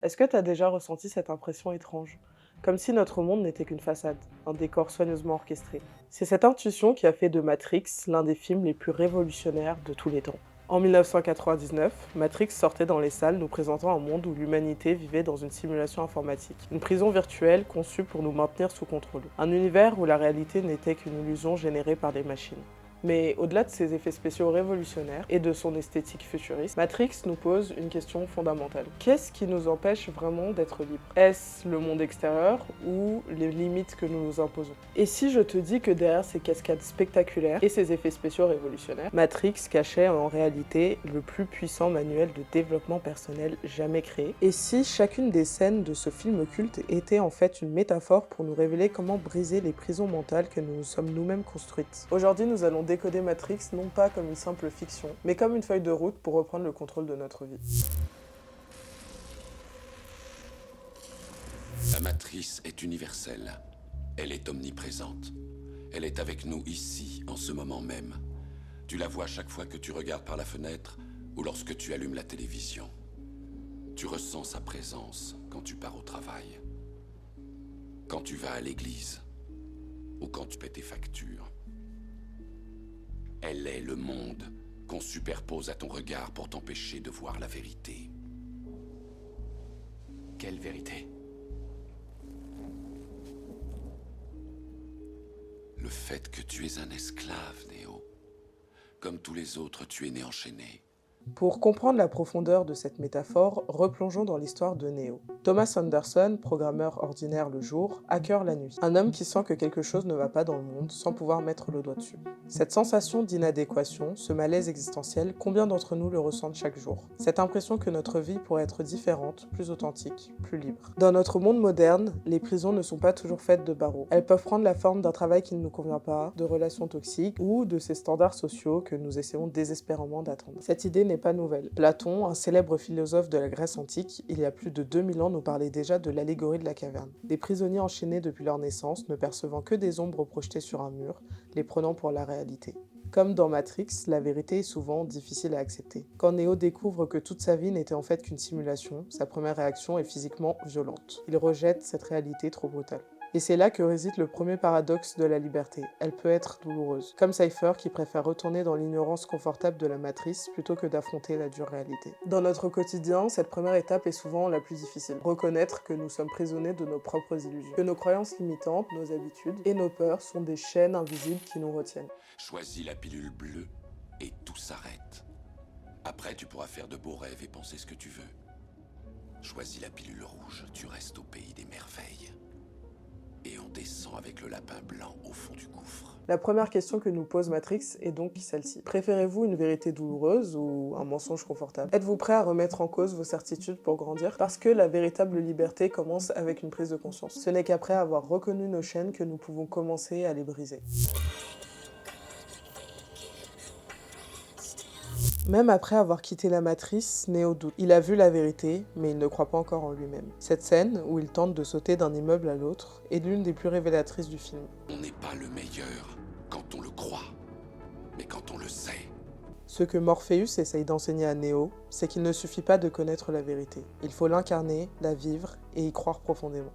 Est-ce que tu as déjà ressenti cette impression étrange? Comme si notre monde n'était qu'une façade, un décor soigneusement orchestré. C'est cette intuition qui a fait de Matrix l'un des films les plus révolutionnaires de tous les temps. En 1999, Matrix sortait dans les salles nous présentant un monde où l'humanité vivait dans une simulation informatique, une prison virtuelle conçue pour nous maintenir sous contrôle, un univers où la réalité n'était qu'une illusion générée par des machines. Mais au-delà de ses effets spéciaux révolutionnaires et de son esthétique futuriste, Matrix nous pose une question fondamentale. Qu'est-ce qui nous empêche vraiment d'être libres? Est-ce le monde extérieur ou les limites que nous nous imposons? Et si je te dis que derrière ces cascades spectaculaires et ces effets spéciaux révolutionnaires, Matrix cachait en réalité le plus puissant manuel de développement personnel jamais créé? Et si chacune des scènes de ce film culte était en fait une métaphore pour nous révéler comment briser les prisons mentales que nous nous sommes nous-mêmes construites? Aujourd'hui, nous allons décoder Matrix non pas comme une simple fiction, mais comme une feuille de route pour reprendre le contrôle de notre vie. La matrice est universelle. Elle est omniprésente. Elle est avec nous ici, en ce moment même. Tu la vois chaque fois que tu regardes par la fenêtre ou lorsque tu allumes la télévision. Tu ressens sa présence quand tu pars au travail, quand tu vas à l'église ou quand tu paies tes factures. Elle est le monde qu'on superpose à ton regard pour t'empêcher de voir la vérité. Quelle vérité? Le fait que tu es un esclave, Néo. Comme tous les autres, tu es né enchaîné. Pour comprendre la profondeur de cette métaphore, replongeons dans l'histoire de Neo. Thomas Anderson, programmeur ordinaire le jour, hacker la nuit. Un homme qui sent que quelque chose ne va pas dans le monde sans pouvoir mettre le doigt dessus. Cette sensation d'inadéquation, ce malaise existentiel, combien d'entre nous le ressentent chaque jour? Cette impression que notre vie pourrait être différente, plus authentique, plus libre. Dans notre monde moderne, les prisons ne sont pas toujours faites de barreaux. Elles peuvent prendre la forme d'un travail qui ne nous convient pas, de relations toxiques ou de ces standards sociaux que nous essayons désespérément d'atteindre. Cette idée n'est pas nouvelle. Platon, un célèbre philosophe de la Grèce antique, il y a plus de 2000 ans nous parlait déjà de l'allégorie de la caverne. Des prisonniers enchaînés depuis leur naissance, ne percevant que des ombres projetées sur un mur, les prenant pour la réalité. Comme dans Matrix, la vérité est souvent difficile à accepter. Quand Neo découvre que toute sa vie n'était en fait qu'une simulation, sa première réaction est physiquement violente. Il rejette cette réalité trop brutale. Et c'est là que réside le premier paradoxe de la liberté. Elle peut être douloureuse. Comme Cypher qui préfère retourner dans l'ignorance confortable de la matrice plutôt que d'affronter la dure réalité. Dans notre quotidien, cette première étape est souvent la plus difficile. Reconnaître que nous sommes prisonniers de nos propres illusions. Que nos croyances limitantes, nos habitudes et nos peurs sont des chaînes invisibles qui nous retiennent. Choisis la pilule bleue et tout s'arrête. Après, tu pourras faire de beaux rêves et penser ce que tu veux. Choisis la pilule rouge, tu restes au pays des merveilles. Et on descend avec le lapin blanc au fond du gouffre. La première question que nous pose Matrix est donc celle-ci. Préférez-vous une vérité douloureuse ou un mensonge confortable? Êtes-vous prêt à remettre en cause vos certitudes pour grandir? Parce que la véritable liberté commence avec une prise de conscience. Ce n'est qu'après avoir reconnu nos chaînes que nous pouvons commencer à les briser. Même après avoir quitté la matrice, Neo doute. Il a vu la vérité, mais il ne croit pas encore en lui-même. Cette scène, où il tente de sauter d'un immeuble à l'autre, est l'une des plus révélatrices du film. On n'est pas le meilleur quand on le croit, mais quand on le sait. Ce que Morpheus essaye d'enseigner à Neo, c'est qu'il ne suffit pas de connaître la vérité. Il faut l'incarner, la vivre et y croire profondément.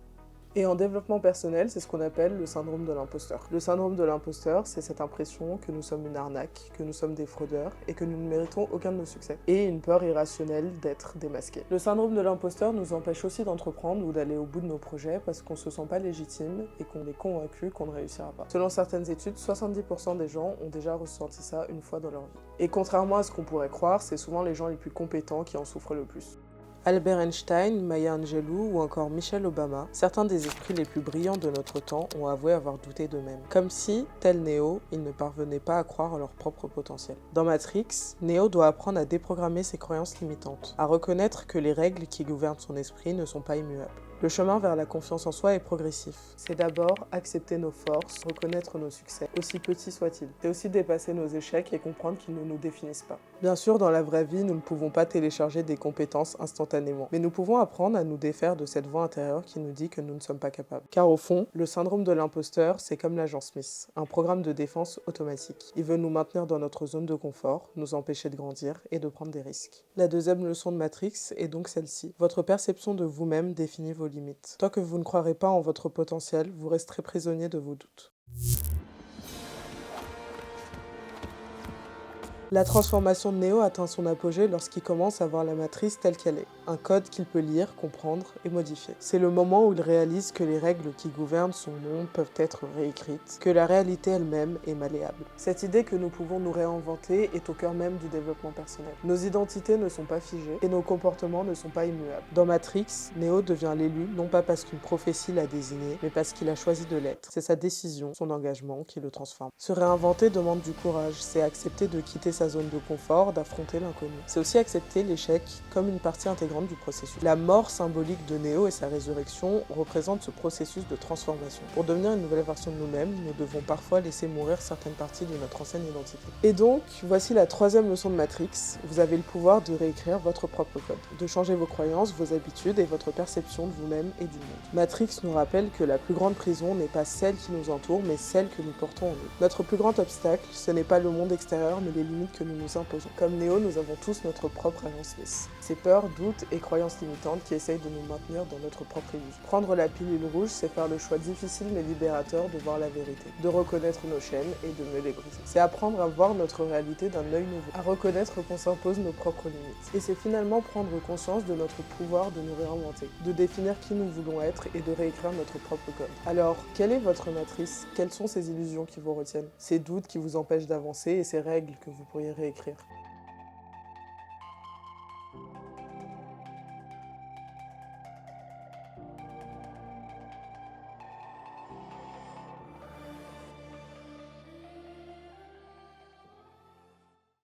Et en développement personnel, c'est ce qu'on appelle le syndrome de l'imposteur. Le syndrome de l'imposteur, c'est cette impression que nous sommes une arnaque, que nous sommes des fraudeurs et que nous ne méritons aucun de nos succès. Et une peur irrationnelle d'être démasqué. Le syndrome de l'imposteur nous empêche aussi d'entreprendre ou d'aller au bout de nos projets parce qu'on se sent pas légitime et qu'on est convaincu qu'on ne réussira pas. Selon certaines études, 70% des gens ont déjà ressenti ça une fois dans leur vie. Et contrairement à ce qu'on pourrait croire, c'est souvent les gens les plus compétents qui en souffrent le plus. Albert Einstein, Maya Angelou ou encore Michelle Obama, certains des esprits les plus brillants de notre temps ont avoué avoir douté d'eux-mêmes. Comme si, tel Neo, ils ne parvenaient pas à croire en leur propre potentiel. Dans Matrix, Neo doit apprendre à déprogrammer ses croyances limitantes, à reconnaître que les règles qui gouvernent son esprit ne sont pas immuables. Le chemin vers la confiance en soi est progressif. C'est d'abord accepter nos forces, reconnaître nos succès, aussi petits soient-ils. C'est aussi dépasser nos échecs et comprendre qu'ils ne nous définissent pas. Bien sûr, dans la vraie vie, nous ne pouvons pas télécharger des compétences instantanément, mais nous pouvons apprendre à nous défaire de cette voix intérieure qui nous dit que nous ne sommes pas capables. Car au fond, le syndrome de l'imposteur, c'est comme l'agent Smith, un programme de défense automatique. Il veut nous maintenir dans notre zone de confort, nous empêcher de grandir et de prendre des risques. La deuxième leçon de Matrix est donc celle-ci. Votre perception de vous-même définit vos limites. Tant que vous ne croirez pas en votre potentiel, vous resterez prisonnier de vos doutes. La transformation de Neo atteint son apogée lorsqu'il commence à voir la matrice telle qu'elle est, un code qu'il peut lire, comprendre et modifier. C'est le moment où il réalise que les règles qui gouvernent son monde peuvent être réécrites, que la réalité elle-même est malléable. Cette idée que nous pouvons nous réinventer est au cœur même du développement personnel. Nos identités ne sont pas figées et nos comportements ne sont pas immuables. Dans Matrix, Neo devient l'élu non pas parce qu'une prophétie l'a désigné, mais parce qu'il a choisi de l'être. C'est sa décision, son engagement qui le transforme. Se réinventer demande du courage, c'est accepter de quitter sa zone de confort, d'affronter l'inconnu. C'est aussi accepter l'échec comme une partie intégrante du processus. La mort symbolique de Neo et sa résurrection représentent ce processus de transformation. Pour devenir une nouvelle version de nous-mêmes, nous devons parfois laisser mourir certaines parties de notre ancienne identité. Et donc, voici la troisième leçon de Matrix. Vous avez le pouvoir de réécrire votre propre code, de changer vos croyances, vos habitudes et votre perception de vous-même et du monde. Matrix nous rappelle que la plus grande prison n'est pas celle qui nous entoure, mais celle que nous portons en nous. Notre plus grand obstacle, ce n'est pas le monde extérieur, mais les limites que nous nous imposons. Comme Neo, nous avons tous notre propre agent Smith. Ces peurs, doutes et croyances limitantes qui essayent de nous maintenir dans notre propre illusion. Prendre la pilule rouge, c'est faire le choix difficile mais libérateur de voir la vérité, de reconnaître nos chaînes et de mieux les briser. C'est apprendre à voir notre réalité d'un œil nouveau, à reconnaître qu'on s'impose nos propres limites. Et c'est finalement prendre conscience de notre pouvoir de nous réinventer, de définir qui nous voulons être et de réécrire notre propre code. Alors, quelle est votre matrice? Quelles sont ces illusions qui vous retiennent? Ces doutes qui vous empêchent d'avancer et ces règles que vous pourriez réécrire?